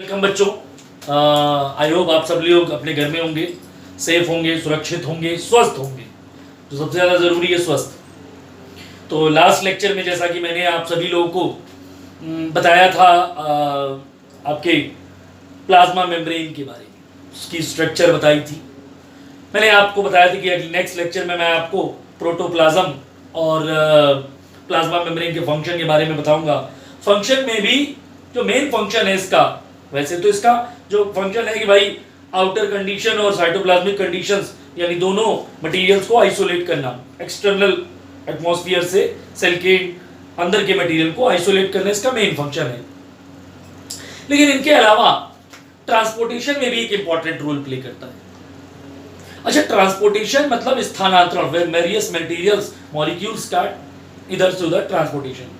Welcome बच्चों। I hope आप सब लोग अपने घर में होंगे, सेफ होंगे, सुरक्षित होंगे, स्वस्थ होंगे। तो सबसे ज़्यादा ज़रूरी है स्वस्थ। तो लास्ट लेक्चर में जैसा कि मैंने आप सभी लोगों को बताया था आपके प्लाज्मा मेम्ब्रेन के बारे में, उसकी स्ट्रक्चर बताई थी। मैंने आपको बताया था कि नेक्स्ट लेक्चर में मैं आपको प्रोटोप्लाज्म और प्लाज्मा मेम्ब्रेन के फंक्शन के बारे में बताऊंगा। फंक्शन में भी जो मेन फंक्शन है इसका, वैसे तो इसका जो फंक्शन है कि भाई आउटर कंडीशन और साइटोप्लाज्मिक कंडीशंस यानी दोनों मटेरियल्स को आइसोलेट करना, एक्सटर्नल एटमॉस्फेयर से सेल के अंदर के मटेरियल को आइसोलेट करना इसका मेन फंक्शन है। लेकिन इनके अलावा ट्रांसपोर्टेशन में भी एक इंपॉर्टेंट रोल प्ले करता है। अच्छा, ट्रांसपोर्टेशन मतलब स्थानांतरण, वेरियस मटेरियल्स मॉलिक्यूल्स का इधर से उधर ट्रांसपोर्टेशन।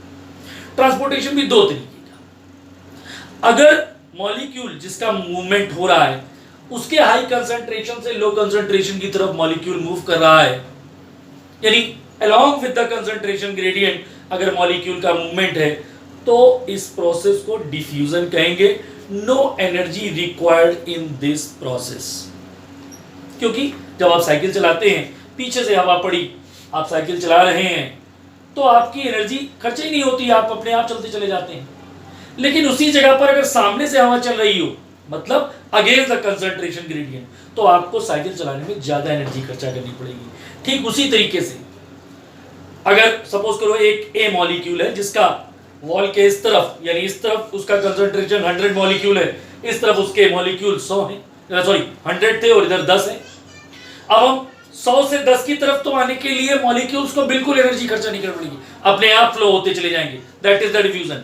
ट्रांसपोर्टेशन भी दो तरीके का। अगर मॉलिक्यूल जिसका मूवमेंट हो रहा है उसके हाई कंसंट्रेशन से लो कंसंट्रेशन की तरफ मॉलिक्यूल मूव कर रहा है, यानी along with the concentration gradient अगर मॉलिक्यूल का मूवमेंट है, तो इस प्रोसेस को डिफ्यूजन कहेंगे। No energy required in this process. क्योंकि जब आप साइकिल चलाते हैं, पीछे से हवा पड़ी, आप साइकिल चला रहे हैं, तो आपकी एनर्जी खर्च ही नहीं होती, आप अपने आप चलते चले जाते हैं। लेकिन उसी जगह पर अगर सामने से हवा चल रही हो, मतलब अगेंस्ट द कंसंट्रेशन ग्रेडियंट, तो आपको साइकिल चलाने में ज्यादा एनर्जी खर्चा करनी पड़ेगी। ठीक उसी तरीके से अगर सपोज करो एक ए मॉलिक्यूल है जिसका वॉल के इस तरफ यानी इस तरफ उसका कंसंट्रेशन 100 मॉलिक्यूल है, इस तरफ उसके मॉलिक्यूल 100 है, सॉरी 100 थे और इधर 10 है। अब हम 100 से 10 की तरफ तो आने के लिए मॉलिक्यूल्स को बिल्कुल एनर्जी खर्चा नहीं करनी पड़ेगी, अपने आप फ्लो होते चले जाएंगे, दैट इज द डिफ्यूजन।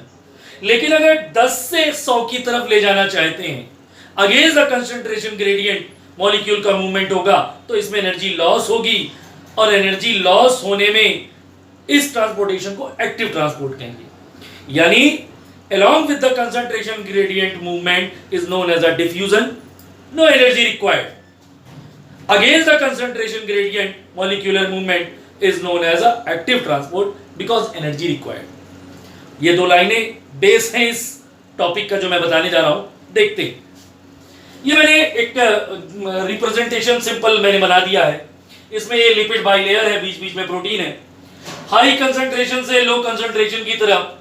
लेकिन अगर 10 से 100 की तरफ ले जाना चाहते हैं, against the concentration gradient molecule का मूवमेंट होगा, तो इसमें एनर्जी लॉस होगी, और एनर्जी लॉस होने में इस ट्रांसपोर्टेशन को एक्टिव ट्रांसपोर्ट कहेंगे। यानी along with the concentration gradient movement is known as a diffusion, no energy required. Against the concentration gradient molecular movement is known as a active transport because energy required. ये दो लाइनें base हैं इस topic का जो मैं बताने जा रहा हूं। देखते हैं, ये मैंने एक रिप्रेजेंटेशन सिंपल मैंने बना दिया है। इसमें ये लिपिड बाइलेयर है, बीच बीच में प्रोटीन है। हाई कंसंट्रेशन से लो कंसंट्रेशन की तरफ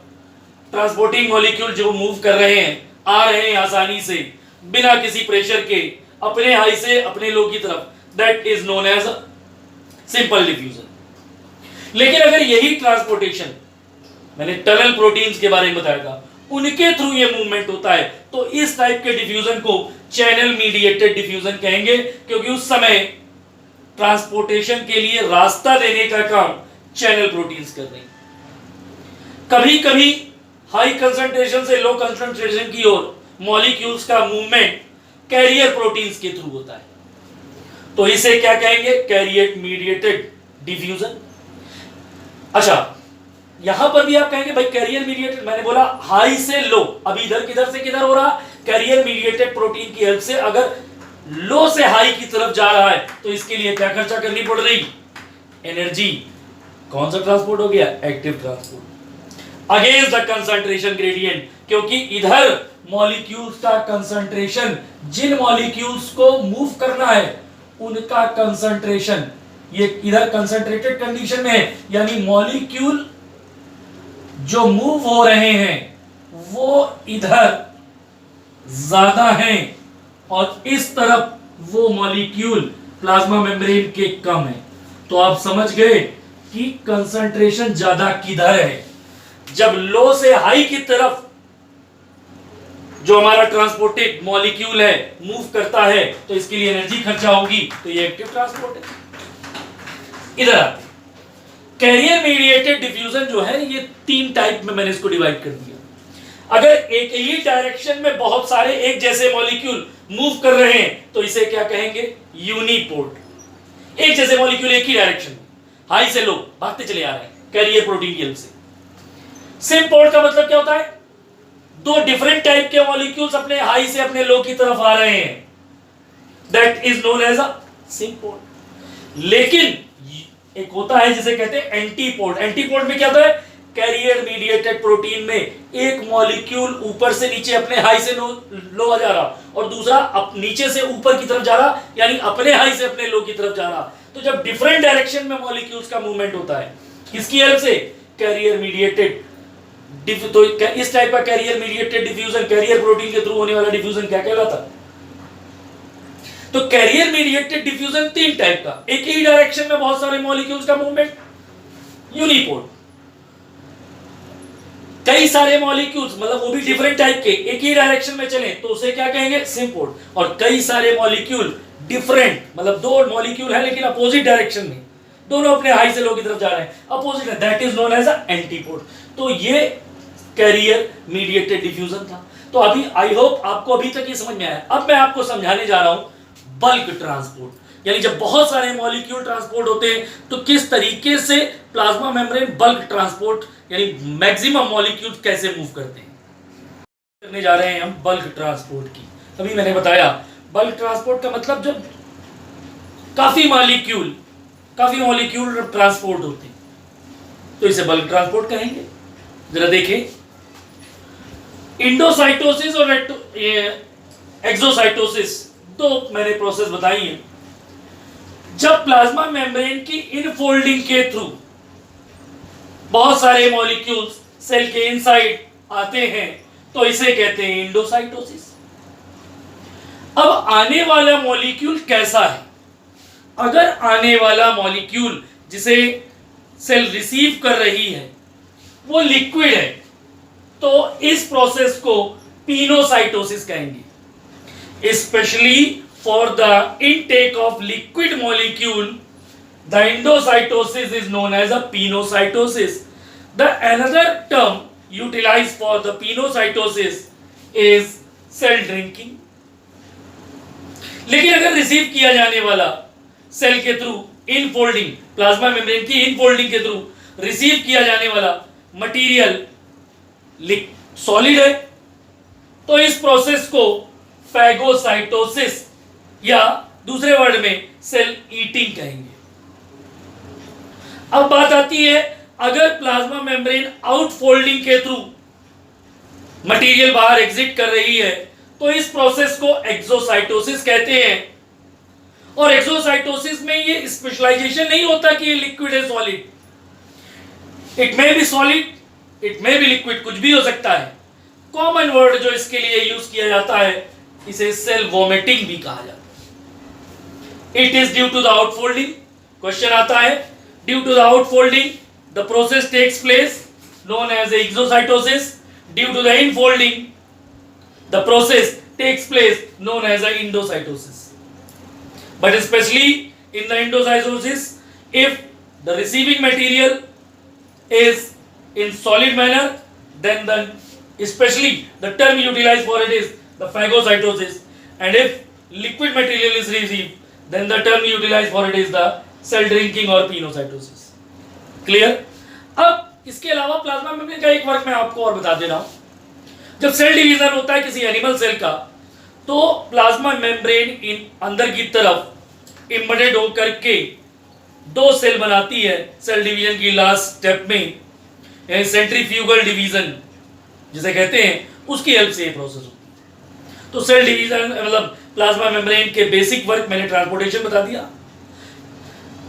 ट्रांसपोर्टिंग मॉलिक्यूल जो मूव कर रहे हैं, आ रहे हैं आसानी से बिना किसी प्रेशर के अपने हाई से अपने लो की तरफ, that is known as simple diffusion. लेकिन अगर यही ट्रांसपोर्टेशन मैंने टनल प्रोटीन्स के बारे में बताया था, उनके थ्रू ये मूवमेंट होता है, तो इस टाइप के डिफ्यूजन को चैनल मीडिएटेड डिफ्यूजन कहेंगे, क्योंकि उस समय ट्रांसपोर्टेशन के लिए रास्ता देने का काम चैनल प्रोटीन्स कर रहे हैं। कभी कभी हाई कंसंट्रेशन से लो कंसंट्रेशन की ओर मॉलिक्यूल्स का मूवमेंट कैरियर प्रोटीन्स के थ्रू होता है, तो इसे क्या कहेंगे? Carrier mediated diffusion. अच्छा, यहां पर भी आप कहेंगे भाई कैरियर मीडिएटेड, मैंने बोला हाई से लो, अभी इधर किधर से किधर हो रहा, कैरियर मीडिएटेड प्रोटीन की हेल्प से। अगर लो से हाई की तरफ जा रहा है, तो इसके लिए क्या खर्चा करनी पड़ रही? एनर्जी। कौन सा ट्रांसपोर्ट हो गया? Active transport against the concentration gradient, क्योंकि इधर मॉलिक्यूल्स का कंसंट्रेशन, जिन मॉलिक्यूल्स को मूव करना है उनका कंसंट्रेशन ये इधर कंसंट्रेटेड कंडीशन में है, यानी मॉलिक्यूल जो मूव हो रहे हैं वो इधर ज्यादा हैं और इस तरफ वो मॉलिक्यूल प्लाज्मा मेम्ब्रेन के कम है। तो आप समझ गए कि कंसंट्रेशन ज्यादा किधर है। जब लो से हाई की तरफ जो हमारा ट्रांसपोर्टेड मॉलिक्यूल है मूव करता है, तो इसके लिए एनर्जी खर्चा होगी, तो ये एक्टिव ट्रांसपोर्ट है। इधर आते कैरियर मीडिएटेड डिफ्यूजन जो है, ये 3 टाइप में मैंने इसको डिवाइड कर दिया। अगर एक ही डायरेक्शन में बहुत सारे एक जैसे मॉलिक्यूल मूव कर रहे हैं, तो इसे क्या कहेंगे? यूनिपोर्ट। एक जैसे मॉलिक्यूल एक ही डायरेक्शन में हाई से लो भागते चले आ रहे हैं कैरियर प्रोटीन की हेल्प से। सिम्पोर्ट का मतलब क्या होता है? 2 डिफरेंट टाइप के मॉलिक्यूल्स अपने हाई से अपने लो की तरफ आ रहे हैं, that is known as a symport. लेकिन एक होता है जिसे कहते हैं एंटीपोर्ट। एंटीपोर्ट में क्या होता है? कैरियर मीडिएटेड प्रोटीन में एक मॉलिक्यूल ऊपर से नीचे अपने हाई से लो जा रहा और दूसरा नीचे से ऊपर की तरफ जा रहा, यानी अपने हाई से अपने लो की तरफ जा रहा। तो जब डिफरेंट डायरेक्शन में मॉलिक्यूल्स का मूवमेंट होता है, किसकी हेल्प से? Carrier mediated. तो इस टाइप का carrier mediated diffusion, carrier protein के थ्रू होने वाला डिफ्यूजन क्या कहलाता? तो कैरियर मीडिएटेड डिफ्यूजन 3 टाइप का, एक ही डायरेक्शन में बहुत सारे मॉलिक्यूल्स का मूवमेंट, यूनिपोल। कई सारे मॉलिक्यूल्स, मतलब वो भी डिफरेंट टाइप के, एक ही डायरेक्शन में चले तो उसे क्या कहेंगे? सिम्पोल। और कई सारे मॉलिक्यूल डिफरेंट, मतलब 2 मॉलिक्यूल है लेकिन अपोजिट डायरेक्शन में, दोनों अपने हाई से लो की तरफ जा रहे हैं, अपोजिट है, that is known as antiport. तो ये कैरियर मीडिएटेड डिफ्यूजन था। तो अभी आई होप आपको अभी तक ये समझ में आया। अब मैं आपको समझाने जा रहा हूं बल्क ट्रांसपोर्ट, यानी जब बहुत सारे मॉलिक्यूल ट्रांसपोर्ट होते हैं तो किस तरीके से प्लाज्मा मेम्ब्रेन बल्क ट्रांसपोर्ट यानी मैक्सिमम मॉलिक्यूल कैसे मूव करते हैं, करने जा रहे हैं हम बल्क ट्रांसपोर्ट की। अभी मैंने बताया बल्क ट्रांसपोर्ट का मतलब जब काफी मॉलिक्यूल ट्रांसपोर्ट होते हैं तो इसे बल्क ट्रांसपोर्ट कहेंगे। जरा देखें, इंडोसाइटोसिस और एक्सोसाइटोसिस 2 मैंने प्रोसेस बताई है। जब प्लाज्मा मेम्ब्रेन की इनफोल्डिंग के थ्रू बहुत सारे मॉलिक्यूल्स सेल के इनसाइड आते हैं तो इसे कहते हैं इंडोसाइटोसिस। अब आने वाला मॉलिक्यूल कैसा है? अगर आने वाला मॉलिक्यूल जिसे सेल रिसीव कर रही है वो लिक्विड है तो इस प्रोसेस को पिनोसाइटोसिस कहेंगे। Specially for the intake of liquid molecule the endocytosis is known as a pinocytosis. The another term utilized for the pinocytosis is cell drinking. लेकिन अगर रिसीव किया जाने वाला सेल के थ्रू इनफोल्डिंग, प्लाज्मा मेम्ब्रेन की infolding के through receive किया जाने वाला मटेरियल सॉलिड है तो इस प्रोसेस को फैगोसाइटोसिस या दूसरे वर्ड में सेल ईटिंग कहेंगे। अब बात आती है, अगर प्लाज्मा मेम्ब्रेन आउटफोल्डिंग के थ्रू मटेरियल बाहर एग्जिट कर रही है तो इस प्रोसेस को एक्सोसाइटोसिस कहते हैं। और एक्सोसाइटोसिस में ये स्पेशलाइजेशन नहीं होता कि ये लिक्विड है solid, it may be solid, it may be liquid, कुछ भी हो सकता है। कॉमन वर्ड जो इसके लिए यूज किया जाता है इसे सेल वोमिटिंग भी कहा जाता है। It is due to the outfolding. Question आता है, due to the outfolding the process takes place known as exocytosis. Due to the infolding the process takes place known as a endocytosis. But especially in the endocytosis, if the receiving material is in solid manner, then especially the term utilized for it is the phagocytosis, and if liquid material is received, then the term utilized for it is the cell drinking or pinocytosis. Clear? अब इसके अलावा plasma membrane का एक work मैं आपको और बता दे रहा हूं। जब सेल डिवीजन होता है किसी एनिमल सेल का तो प्लाज्मा मेम्ब्रेन अंदर की तरफ इम्बेडेड होकर के 2 सेल बनाती है सेल डिवीजन की लास्ट स्टेप में, यानी सेंट्रीफ्यूगल डिवीजन जिसे कहते हैं, उसकी हेल्प से ये प्रोसेस होती है। तो सेल डिवीजन मतलब प्लाज्मा मेम्ब्रेन के बेसिक वर्क मैंने ट्रांसपोर्टेशन बता दिया,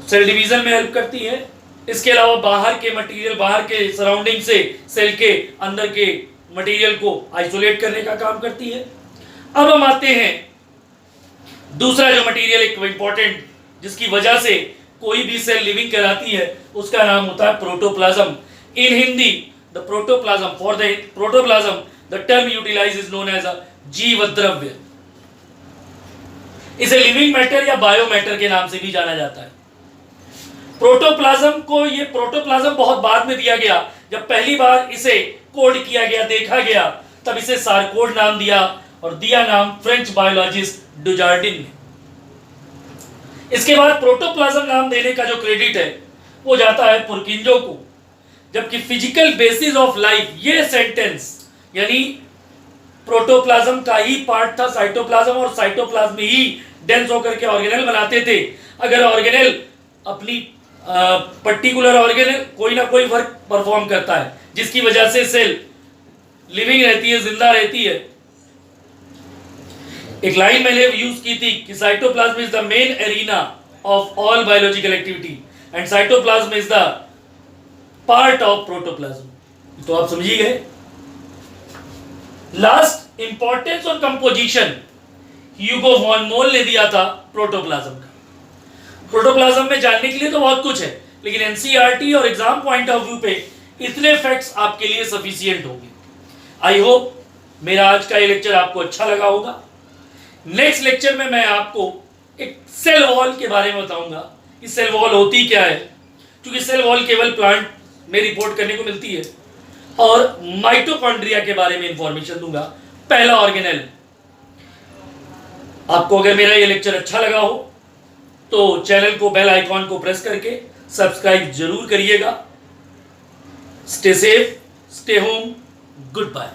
सेल डिवीजन में हेल्प करती है। इसके अलावा बाहर के मटेरियल, बाहर के सराउंडिंग से सेल के अंदर के मटेरियल को आइसोलेट करने का काम करती है। अब हम आते हैं दूसरा जो मटेरियल एक इंपॉर्टेंट जिसकी वजह से कोई भी सेल लिविंग कहलाती है, उसका नाम होता है protoplasm. In Hindi the protoplasm, for the protoplasm the term utilise is known as a जीव द्रव्य। इसे लिविंग मैटर या बायो मैटर के नाम से भी जाना जाता है। प्रोटोप्लाज्म को ये प्रोटोप्लाज्म बहुत बाद में दिया गया, जब पहली बार इसे कोड किया गया, देखा गया, तब इसे सारकोड नाम दिया और दिया नाम फ्रेंच बायोलॉजिस्ट डुजार्डिन ने। इसके बाद प्रोटोप्लाज्म नाम देने का जो क्रेडिट है वो जाता है पुरकिंजो को, जबकि फिजिकल बेसिस ऑफ लाइफ ये सेंटेंस यानी प्रोटोप्लाज्म का ही पार्ट था साइटोप्लाज्म, और साइटोप्लाज्म ही डेंस होकर के ऑर्गेनेल बनाते थे। अगर ऑर्गेनेल अपनी पर्टिकुलर ऑर्गेनेल कोई ना कोई वर्क परफॉर्म करता है जिसकी वजह से सेल लिविंग रहती है, जिंदा रहती है। एक लाइन मैंने यूज की थी कि cytoplasm is the main arena of all biological activity and cytoplasm is the part of protoplasm. तो आप समझिए गए। लास्ट इंपॉर्टेंस और कंपोजिशन ह्यूगो वॉन मोल ने दिया था प्रोटोप्लाज्म का। प्रोटोप्लाज्म में जानने के लिए तो बहुत कुछ है, लेकिन एनसीईआरटी और एग्जाम पॉइंट ऑफ व्यू पे इतने फैक्ट्स आपके लिए सफिशिएंट होंगे। आई होप मेरा आज का ये लेक्चर आपको अच्छा लगा होगा। नेक्स्ट लेक्चर में मैं आपको एक सेल वॉल के बारे में बताऊंगा कि सेल वॉल होती क्या है, क्योंकि सेल वॉल केवल प्लांट में रिपोर्ट करने को मिलती है, और माइटोकॉन्ड्रिया के बारे में इंफॉर्मेशन दूंगा, पहला ऑर्गेनेल। आपको अगर मेरा ये लेक्चर अच्छा लगा हो तो चैनल को, बेल आइकॉन को प्रेस करके सब्सक्राइब जरूर करिएगा। Stay safe, stay home, good bye.